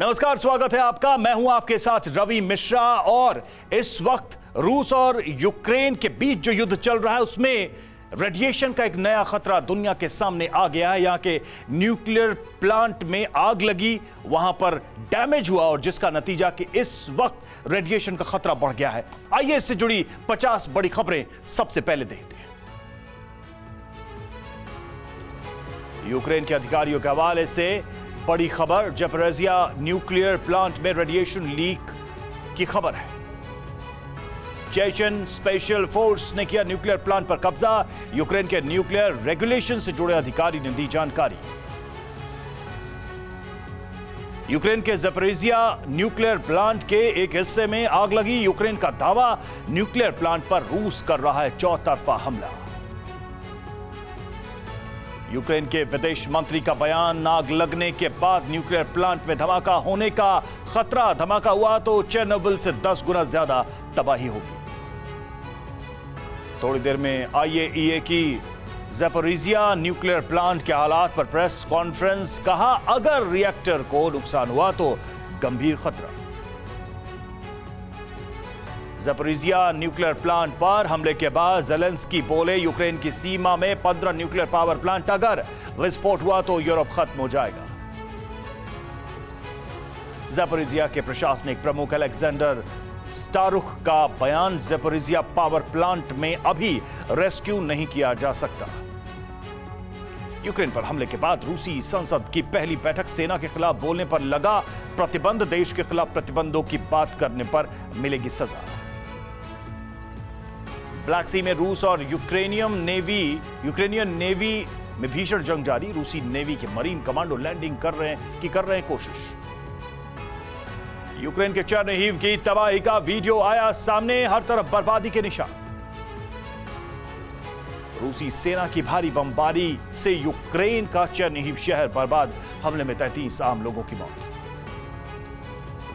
नमस्कार, स्वागत है आपका। मैं हूं आपके साथ रवि मिश्रा और इस वक्त रूस और यूक्रेन के बीच जो युद्ध चल रहा है उसमें रेडिएशन का एक नया खतरा दुनिया के सामने आ गया है। यहां के न्यूक्लियर प्लांट में आग लगी, वहां पर डैमेज हुआ और जिसका नतीजा कि इस वक्त रेडिएशन का खतरा बढ़ गया है। आइए इससे जुड़ी 50 बड़ी खबरें सबसे पहले देखते हैं। यूक्रेन के अधिकारियों के हवाले से बड़ी खबर, ज़ैपोरिज़िया न्यूक्लियर प्लांट में रेडिएशन लीक की खबर है। चेचन स्पेशल फोर्स ने किया न्यूक्लियर प्लांट पर कब्जा। यूक्रेन के न्यूक्लियर रेगुलेशन से जुड़े अधिकारी ने दी जानकारी। यूक्रेन के ज़ैपोरिज़िया न्यूक्लियर प्लांट के एक हिस्से में आग लगी। यूक्रेन का दावा, न्यूक्लियर प्लांट पर रूस कर रहा है चौतरफा हमला। यूक्रेन के विदेश मंत्री का बयान, आग लगने के बाद न्यूक्लियर प्लांट में धमाका होने का खतरा। धमाका हुआ तो चेरनोबिल से 10 गुना ज्यादा तबाही होगी। थोड़ी देर में IAEA की ज़ैपोरिज़िया न्यूक्लियर प्लांट के हालात पर प्रेस कॉन्फ्रेंस। कहा, अगर रिएक्टर को नुकसान हुआ तो गंभीर खतरा। ज़ैपोरिज़िया न्यूक्लियर प्लांट पर हमले के बाद ज़ेलेंस्की बोले, यूक्रेन की सीमा में 15 न्यूक्लियर पावर प्लांट अगर विस्फोट हुआ तो यूरोप खत्म हो जाएगा। ज़ैपोरिज़िया के प्रशासनिक प्रमुख अलेक्जेंडर स्टारुख का बयान, ज़ैपोरिज़िया पावर प्लांट में अभी रेस्क्यू नहीं किया जा सकता। यूक्रेन पर हमले के बाद रूसी संसद की पहली बैठक, सेना के खिलाफ बोलने पर लगा प्रतिबंध। देश के खिलाफ प्रतिबंधों की बात करने पर मिलेगी सजा। ब्लैक सी में रूस और यूक्रेनियन नेवी में भीषण जंग जारी। रूसी नेवी के मरीन कमांडो लैंडिंग कर रहे हैं कोशिश। यूक्रेन के चेरनिहिव की तबाही का वीडियो आया सामने, हर तरफ बर्बादी के निशान। रूसी सेना की भारी बमबारी से यूक्रेन का चेरनिहिव शहर बर्बाद। हमले में 33 आम लोगों की मौत।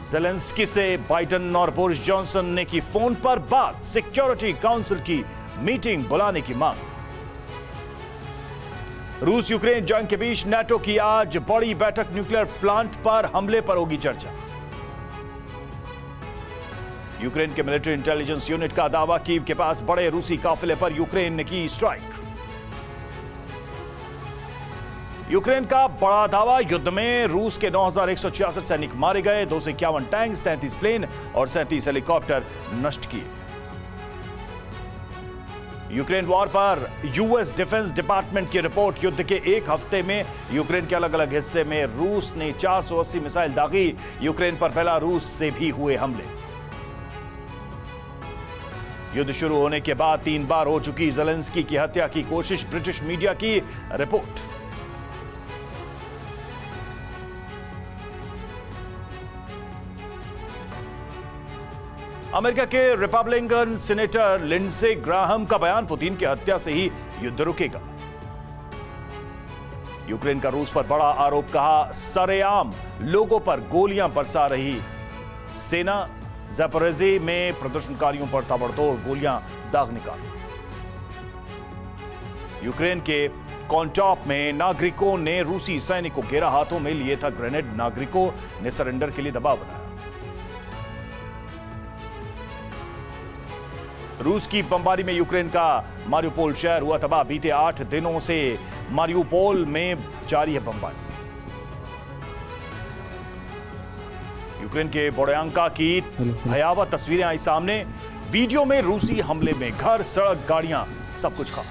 ज़ेलेंस्की से बाइडेन और बोरिस जॉनसन ने की फोन पर बात। सिक्योरिटी काउंसिल की मीटिंग बुलाने की मांग। रूस यूक्रेन जंग के बीच नाटो की आज बड़ी बैठक। न्यूक्लियर प्लांट पर हमले पर होगी चर्चा। यूक्रेन के मिलिट्री इंटेलिजेंस यूनिट का दावा, कीव के पास बड़े रूसी काफिले पर यूक्रेन ने की स्ट्राइक। यूक्रेन का बड़ा दावा, युद्ध में रूस के 9,166 सैनिक मारे गए, 251 टैंक्स, 33 प्लेन और 37 हेलीकॉप्टर नष्ट किए। यूक्रेन वॉर पर यूएस डिफेंस डिपार्टमेंट की रिपोर्ट, युद्ध के एक हफ्ते में यूक्रेन के अलग अलग हिस्से में रूस ने 480 मिसाइल दागी। यूक्रेन पर बेलारूस से भी हुए हमले। युद्ध शुरू होने के बाद 3 बार हो चुकी ज़ेलेंस्की की हत्या की कोशिश, ब्रिटिश मीडिया की रिपोर्ट। अमेरिका के रिपब्लिकन सीनेटर लिंडसे ग्राहम का बयान, पुतिन की हत्या से ही युद्ध रुकेगा। यूक्रेन का रूस पर बड़ा आरोप, कहा सरेआम लोगों पर गोलियां बरसा रही सेना। ज़ैपोरिज़िया में प्रदर्शनकारियों पर ताबड़तोड़ गोलियां दाग निकाली। यूक्रेन के कॉन्टॉप में नागरिकों ने रूसी सैनिक को घेरा, हाथों में लिए था ग्रेनेड। नागरिकों ने सरेंडर के लिए दबाव बनाया। रूस की बमबारी में यूक्रेन का मारियोपोल शहर हुआ तबाह। बीते 8 दिनों से मारियोपोल में जारी है बमबारी। यूक्रेन के बोडयांका की भयावह तस्वीरें आई सामने। वीडियो में रूसी हमले में घर, सड़क, गाड़ियां सब कुछ खाक।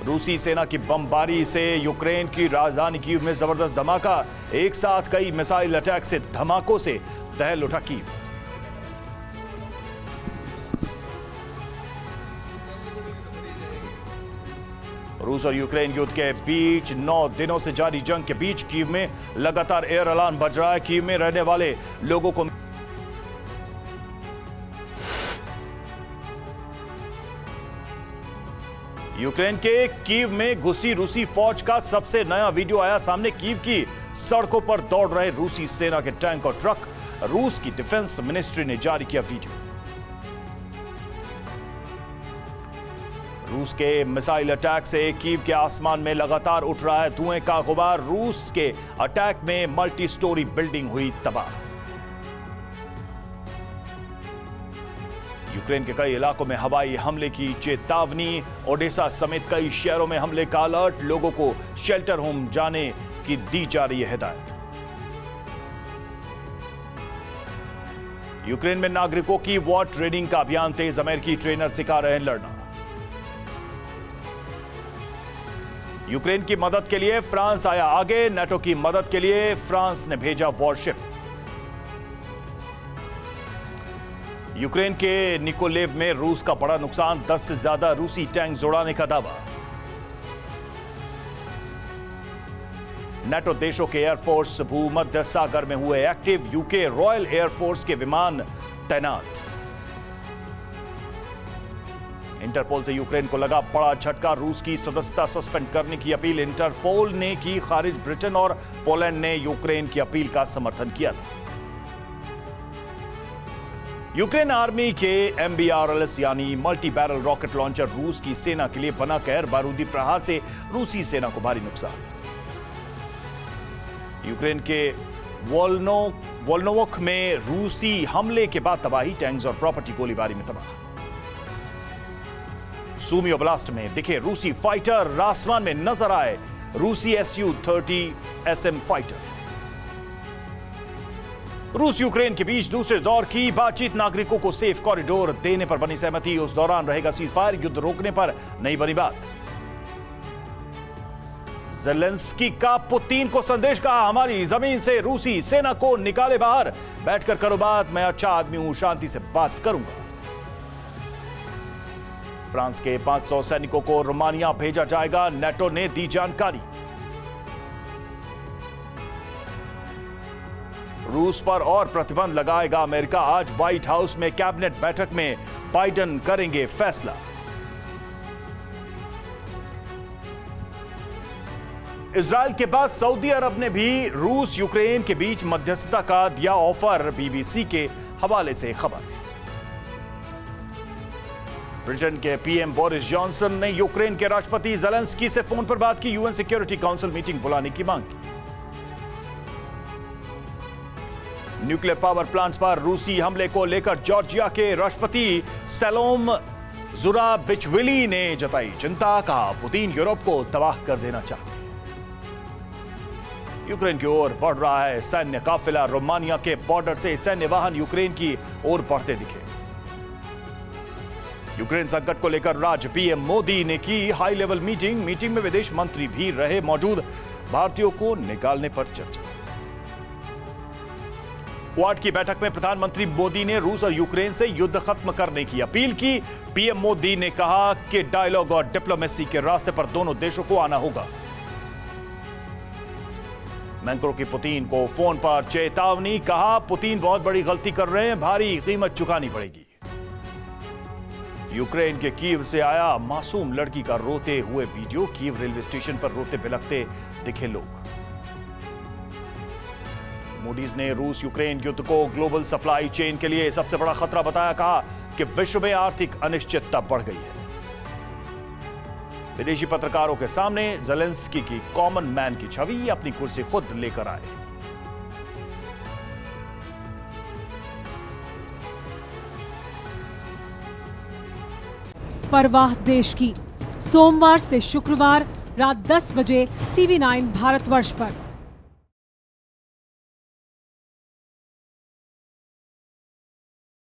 रूसी सेना की बमबारी से यूक्रेन की राजधानी कीव में जबरदस्त धमाका। एक साथ कई मिसाइल अटैक से धमाकों से दहल उठा कीव। रूस और यूक्रेन युद्ध के बीच 9 दिनों से जारी जंग के बीच कीव में लगातार एयर अलार्म बज रहा है। कीव में रहने वाले लोगों को यूक्रेन के कीव में घुसी रूसी फौज का सबसे नया वीडियो आया सामने। कीव की सड़कों पर दौड़ रहे रूसी सेना के टैंक और ट्रक। रूस की डिफेंस मिनिस्ट्री ने जारी किया वीडियो। रूस के मिसाइल अटैक से कीव के आसमान में लगातार उठ रहा है धुएं का गुबार। रूस के अटैक में मल्टी स्टोरी बिल्डिंग हुई तबाह। यूक्रेन के कई इलाकों में हवाई हमले की चेतावनी। ओडेसा समेत कई शहरों में हमले का अलर्ट। लोगों को शेल्टर होम जाने की दी जा रही है हिदायत। यूक्रेन में नागरिकों की वॉर ट्रेनिंग का अभियान तेज। अमेरिकी ट्रेनर सिखा रहे हैं लड़ना। यूक्रेन की मदद के लिए फ्रांस आया आगे। नाटो की मदद के लिए फ्रांस ने भेजा वॉरशिप। यूक्रेन के निकोलेव में रूस का बड़ा नुकसान। 10 से ज्यादा रूसी टैंक उड़ाने का दावा। नाटो देशों के एयरफोर्स भूमध्य सागर में हुए एक्टिव। यूके रॉयल एयरफोर्स के विमान तैनात। इंटरपोल से यूक्रेन को लगा बड़ा झटका। रूस की सदस्यता सस्पेंड करने की अपील इंटरपोल ने की खारिज। ब्रिटेन और पोलैंड ने यूक्रेन की अपील का समर्थन किया था। यूक्रेन आर्मी के MBRLS यानी मल्टी बैरल रॉकेट लॉन्चर रूस की सेना के लिए बना कहर। बारूदी प्रहार से रूसी सेना को भारी नुकसान। यूक्रेन के वोल्नोवोक में रूसी हमले के बाद तबाही। टैंक्स और प्रॉपर्टी गोलीबारी में तबाह। सूमी ओब्लास्ट में दिखे रूसी फाइटर। आसमान में नजर आए रूसी Su-30 SM फाइटर। रूस यूक्रेन के बीच दूसरे दौर की बातचीत। नागरिकों को सेफ कॉरिडोर देने पर बनी सहमति। उस दौरान रहेगा सीजफायर। युद्ध रोकने पर नहीं बनी बात। ज़ेलेंस्की का पुतिन को संदेश कहा, हमारी जमीन से रूसी सेना को निकाले बाहर। बैठकर करो बात, मैं अच्छा आदमी हूं, शांति से बात करूंगा। फ्रांस के 500 सैनिकों को रोमानिया भेजा जाएगा। नाटो ने दी जानकारी। रूस पर और प्रतिबंध लगाएगा अमेरिका। आज व्हाइट हाउस में कैबिनेट बैठक में बाइडेन करेंगे फैसला। इजरायल के बाद सऊदी अरब ने भी रूस यूक्रेन के बीच मध्यस्थता का दिया ऑफर। बीबीसी के हवाले से खबर। ब्रिटेन के पीएम बोरिस जॉनसन ने यूक्रेन के राष्ट्रपति ज़ेलेंस्की से फोन पर बात की। यूएन सिक्योरिटी काउंसिल मीटिंग बुलाने की मांग की। न्यूक्लियर पावर प्लांट्स पर रूसी हमले को लेकर जॉर्जिया के राष्ट्रपति सलोम ज़ुराबिशविली ने जताई चिंता। कहा, पुतिन यूरोप को तबाह कर देना चाहते। यूक्रेन की ओर बढ़ रहा है सैन्य काफिला। रोमानिया के बॉर्डर से सैन्य वाहन यूक्रेन की ओर बढ़ते दिखे। यूक्रेन संकट को लेकर राज्य पीएम मोदी ने की हाई लेवल मीटिंग। मीटिंग में विदेश मंत्री भी रहे मौजूद। भारतीयों को निकालने पर चर्चा। क्वाड की बैठक में प्रधानमंत्री मोदी ने रूस और यूक्रेन से युद्ध खत्म करने की अपील की। पीएम मोदी ने कहा कि डायलॉग और डिप्लोमेसी के रास्ते पर दोनों देशों को आना होगा। मैक्रो की पुतिन को फोन पर चेतावनी। कहा, पुतिन बहुत बड़ी गलती कर रहे हैं, भारी कीमत चुकानी पड़ेगी। यूक्रेन के कीव से आया मासूम लड़की का रोते हुए वीडियो। कीव रेलवे स्टेशन पर रोते बिलखते दिखे लोग। मूडीज ने रूस यूक्रेन युद्ध को ग्लोबल सप्लाई चेन के लिए सबसे बड़ा खतरा बताया। कहा कि विश्व में आर्थिक अनिश्चितता बढ़ गई है। विदेशी पत्रकारों के सामने ज़ेलेंस्की की कॉमन मैन की छवि। अपनी कुर्सी खुद लेकर आए। परवाह देश की, सोमवार से शुक्रवार रात 10 बजे TV9 भारतवर्ष पर।